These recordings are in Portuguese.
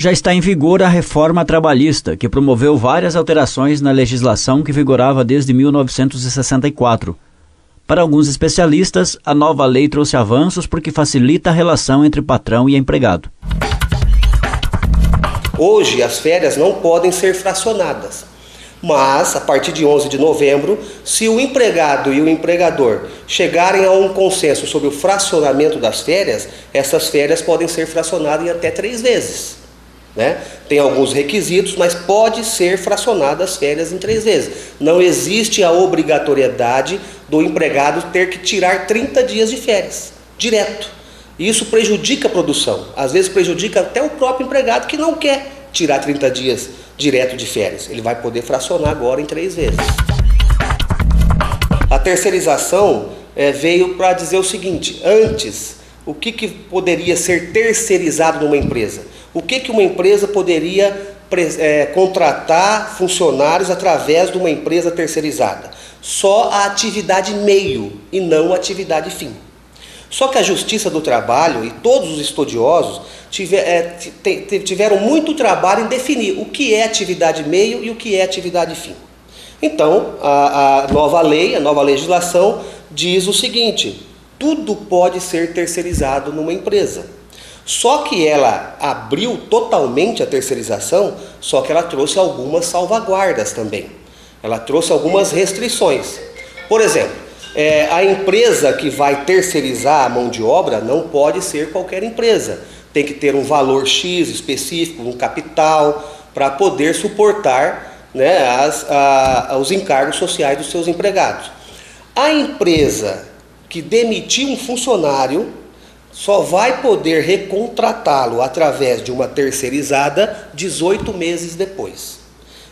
Já está em vigor a reforma trabalhista, que promoveu várias alterações na legislação que vigorava desde 1964. Para alguns especialistas, a nova lei trouxe avanços porque facilita a relação entre patrão e empregado. Hoje, as férias não podem ser fracionadas, mas, a partir de 11 de novembro, se o empregado e o empregador chegarem a um consenso sobre o fracionamento das férias, essas férias podem ser fracionadas em até 3 vezes. Tem alguns requisitos, mas pode ser fracionada as férias em 3 vezes. Não existe a obrigatoriedade do empregado ter que tirar 30 dias de férias, direto. Isso prejudica a produção, às vezes prejudica até o próprio empregado que não quer tirar 30 dias direto de férias. Ele vai poder fracionar agora em 3 vezes. A terceirização veio para dizer o seguinte: antes, o que poderia ser terceirizado numa empresa? O que uma empresa poderia contratar funcionários através de uma empresa terceirizada? Só a atividade meio e não a atividade fim. Só que a Justiça do Trabalho e todos os estudiosos tiveram muito trabalho em definir o que é atividade meio e o que é atividade fim. Então, a nova lei, a nova legislação diz o seguinte: tudo pode ser terceirizado numa empresa. Só que ela abriu totalmente a terceirização, só que ela trouxe algumas salvaguardas também. Ela trouxe algumas restrições. Por exemplo, a empresa que vai terceirizar a mão de obra não pode ser qualquer empresa. Tem que ter um valor X específico, um capital, para poder suportar, os encargos sociais dos seus empregados. A empresa que demitir um funcionário só vai poder recontratá-lo através de uma terceirizada 18 meses depois.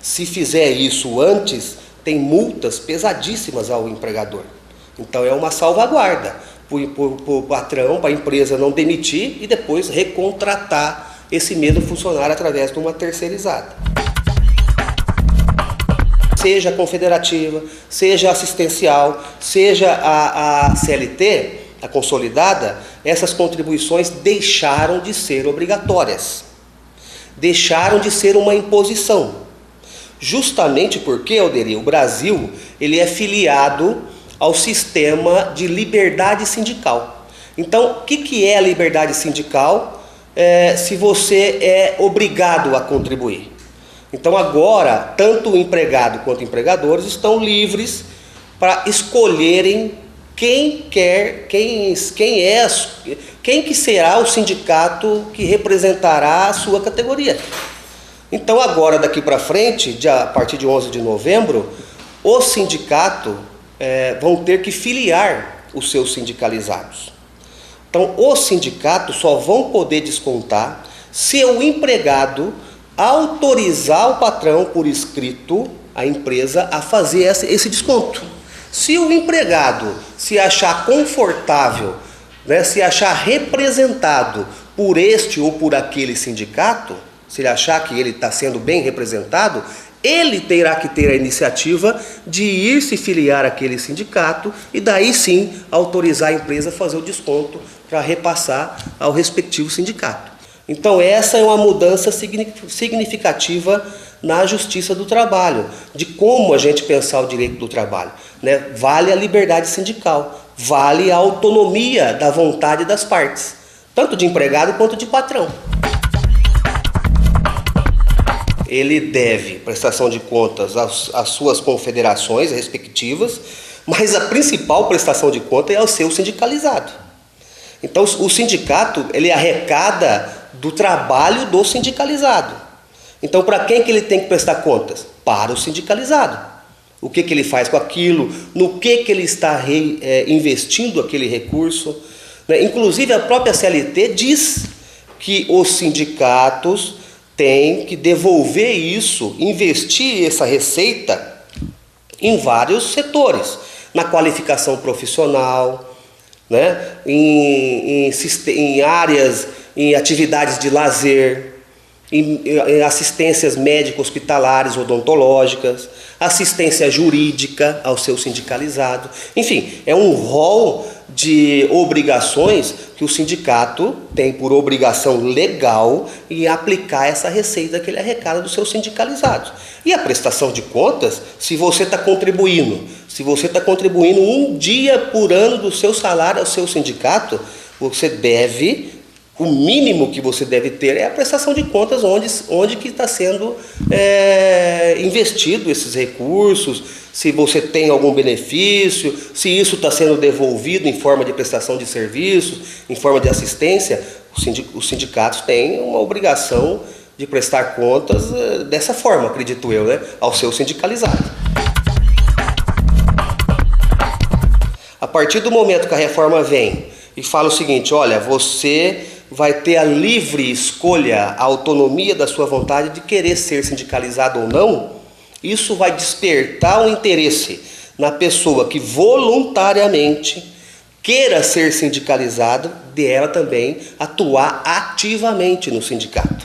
Se fizer isso antes, tem multas pesadíssimas ao empregador. Então é uma salvaguarda para o patrão, para a empresa não demitir e depois recontratar esse mesmo funcionário através de uma terceirizada. Seja a confederativa, seja a assistencial, seja a CLT, a consolidada, essas contribuições deixaram de ser obrigatórias. Deixaram de ser uma imposição. Justamente porque, Alderi, o Brasil ele é filiado ao sistema de liberdade sindical. Então, o que é a liberdade sindical? Se você é obrigado a contribuir. Então agora, tanto o empregado quanto empregadores estão livres para escolherem quem que será o sindicato que representará a sua categoria. Então agora, daqui para frente, a partir de 11 de novembro, os sindicatos vão ter que filiar os seus sindicalizados. Então os sindicatos só vão poder descontar se o empregado autorizar o patrão por escrito, a empresa, a fazer esse desconto. Se o empregado se achar confortável, se achar representado por este ou por aquele sindicato, se ele achar que ele está sendo bem representado, ele terá que ter a iniciativa de ir se filiar àquele sindicato e daí sim autorizar a empresa a fazer o desconto para repassar ao respectivo sindicato. Então essa é uma mudança significativa na Justiça do Trabalho, de como a gente pensar o direito do trabalho. Vale a liberdade sindical, vale a autonomia da vontade das partes, tanto de empregado quanto de patrão. Ele deve prestação de contas às suas confederações respectivas, mas a principal prestação de contas é ao seu sindicalizado. Então o sindicato ele arrecada do trabalho do sindicalizado. Então para quem que ele tem que prestar contas? Para o sindicalizado. O que ele faz com aquilo, no que ele está investindo aquele recurso. Inclusive a própria CLT diz que os sindicatos têm que devolver isso, investir essa receita em vários setores. Na qualificação profissional, em áreas, em atividades de lazer, em assistências médico-hospitalares, odontológicas, assistência jurídica ao seu sindicalizado. Enfim, é um rol de obrigações que o sindicato tem por obrigação legal em aplicar essa receita que ele arrecada dos seus sindicalizados. E a prestação de contas, se você está contribuindo um dia por ano do seu salário ao seu sindicato, você deve, o mínimo que você deve ter é a prestação de contas onde que está sendo investido esses recursos, se você tem algum benefício, se isso está sendo devolvido em forma de prestação de serviço, em forma de assistência. Os sindicatos têm uma obrigação de prestar contas dessa forma, acredito eu, né, ao seu sindicalizado. A partir do momento que a reforma vem e fala o seguinte: olha, você vai ter a livre escolha, a autonomia da sua vontade de querer ser sindicalizado ou não, isso vai despertar um interesse na pessoa que voluntariamente queira ser sindicalizado, de ela também atuar ativamente no sindicato,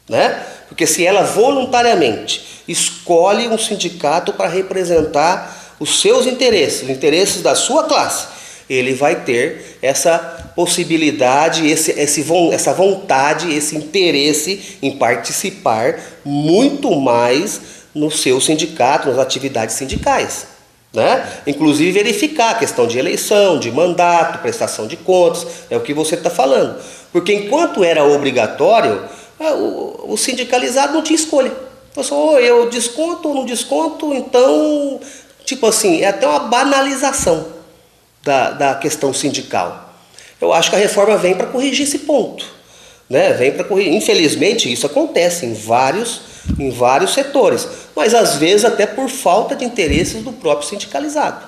né? Porque se ela voluntariamente escolhe um sindicato para representar os seus interesses, os interesses da sua classe, ele vai ter essa possibilidade, essa vontade, esse interesse em participar muito mais no seu sindicato, nas atividades sindicais, né? Inclusive verificar a questão de eleição, de mandato, prestação de contas, é o que você está falando. Porque enquanto era obrigatório, o sindicalizado não tinha escolha. Ou eu desconto ou não desconto, então, tipo assim, é até uma banalização da questão sindical. Eu acho que a reforma vem para corrigir esse ponto, né? Vem para corrigir. Infelizmente, isso acontece em vários setores, mas às vezes até por falta de interesses do próprio sindicalizado.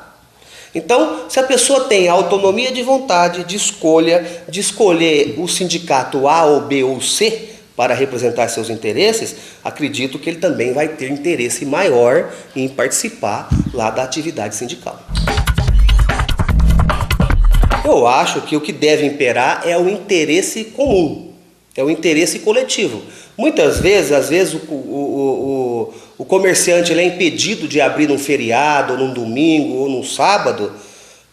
Então, se a pessoa tem autonomia de vontade, de escolher o sindicato A ou B ou C para representar seus interesses, acredito que ele também vai ter interesse maior em participar lá da atividade sindical. Eu acho que o que deve imperar é o interesse comum, é o interesse coletivo. Muitas vezes, o comerciante ele é impedido de abrir num feriado, ou num domingo, ou num sábado,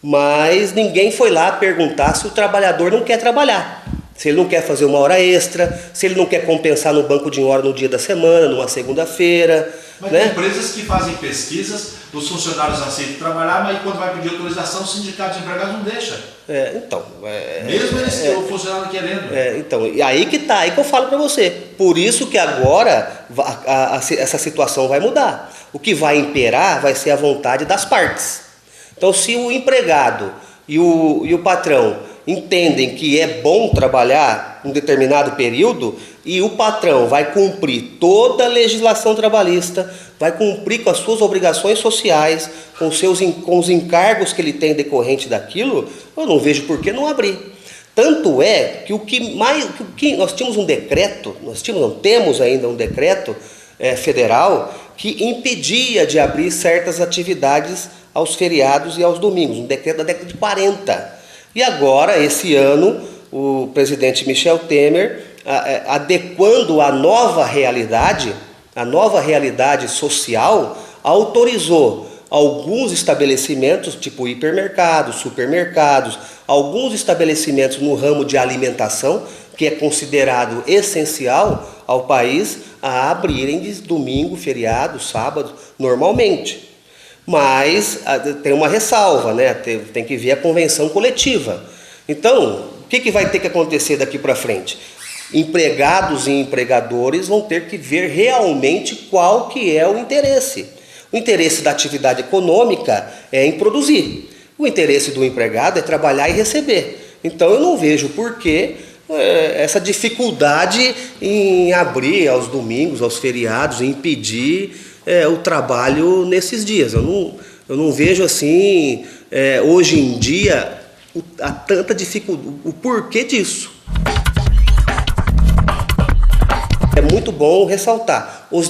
mas ninguém foi lá perguntar se o trabalhador não quer trabalhar, se ele não quer fazer uma hora extra, se ele não quer compensar no banco de hora no dia da semana, numa segunda-feira. Mas né? tem empresas que fazem pesquisas, os funcionários aceitam trabalhar, mas quando vai pedir autorização, o sindicato de empregados não deixa. Mesmo o funcionário querendo. Então, e aí que tá, aí que eu falo para você. Por isso que agora essa situação vai mudar. O que vai imperar vai ser a vontade das partes. Então, se o empregado e o patrão entendem que é bom trabalhar um determinado período e o patrão vai cumprir toda a legislação trabalhista, vai cumprir com as suas obrigações sociais, com os encargos que ele tem decorrente daquilo, eu não vejo por que não abrir. Tanto é que nós tínhamos um decreto, temos ainda um decreto federal que impedia de abrir certas atividades aos feriados e aos domingos, um decreto da década de 40. E agora, esse ano, o presidente Michel Temer, adequando a nova realidade social, autorizou alguns estabelecimentos, tipo hipermercados, supermercados, alguns estabelecimentos no ramo de alimentação, que é considerado essencial ao país, a abrirem de domingo, feriado, sábado, normalmente. Mas tem uma ressalva, né? Tem que ver a convenção coletiva. Então, o que vai ter que acontecer daqui para frente? Empregados e empregadores vão ter que ver realmente qual que é o interesse. O interesse da atividade econômica é em produzir. O interesse do empregado é trabalhar e receber. Então, eu não vejo por que essa dificuldade em abrir aos domingos, aos feriados, em impedir o trabalho nesses dias. Eu não vejo assim, hoje em dia, a tanta dificuldade, o porquê disso. É muito bom ressaltar os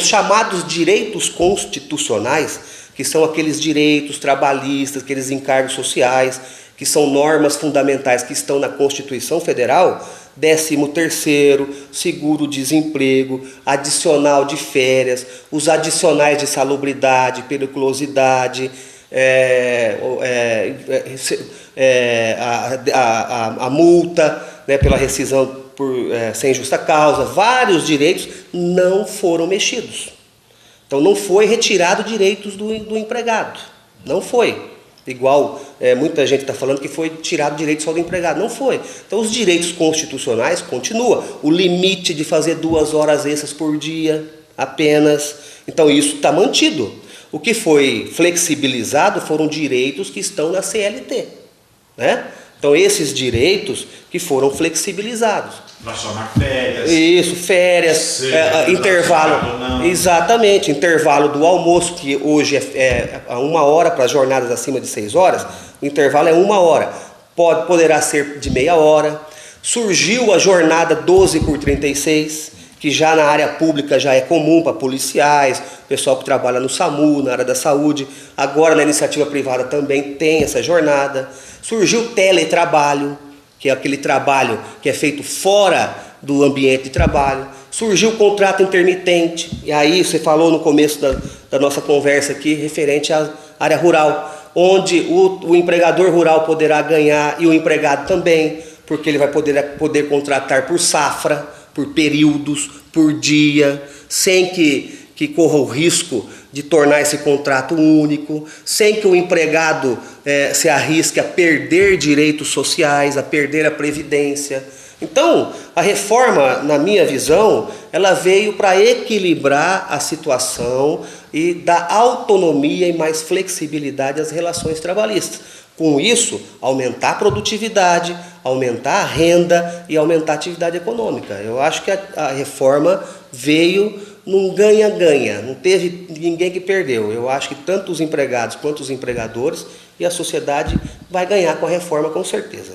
chamados direitos constitucionais, que são aqueles direitos trabalhistas, aqueles encargos sociais, que são normas fundamentais que estão na Constituição Federal, 13º, seguro-desemprego, adicional de férias, os adicionais de salubridade, periculosidade, a multa, né, pela rescisão sem justa causa, vários direitos não foram mexidos. Então não foi retirado direitos do empregado, não foi. Igual muita gente está falando que foi tirado direito só do empregado. Não foi. Então os direitos constitucionais continuam. O limite de fazer 2 horas extras por dia apenas. Então isso está mantido. O que foi flexibilizado foram direitos que estão na CLT. Né? Então esses direitos que foram flexibilizados. Fracionar férias. Isso, férias, intervalo. Exatamente, intervalo do almoço, que hoje é 1 hora para as jornadas acima de 6 horas, o intervalo é 1 hora. Poderá ser de meia hora. Surgiu a jornada 12/36, que já na área pública já é comum para policiais, pessoal que trabalha no SAMU, na área da saúde. Agora na iniciativa privada também tem essa jornada. Surgiu o teletrabalho, que é aquele trabalho que é feito fora do ambiente de trabalho. Surgiu o contrato intermitente, e aí você falou no começo da nossa conversa aqui, referente à área rural, onde o empregador rural poderá ganhar, e o empregado também, porque ele vai poder contratar por safra, por períodos, por dia, sem que corra o risco de tornar esse contrato único, sem que o empregado se arrisque a perder direitos sociais, a perder a previdência. Então, a reforma, na minha visão, ela veio para equilibrar a situação e dar autonomia e mais flexibilidade às relações trabalhistas. Com isso, aumentar a produtividade, aumentar a renda e aumentar a atividade econômica. Eu acho que a reforma veio num ganha-ganha, não teve ninguém que perdeu. Eu acho que tanto os empregados quanto os empregadores e a sociedade vai ganhar com a reforma, com certeza.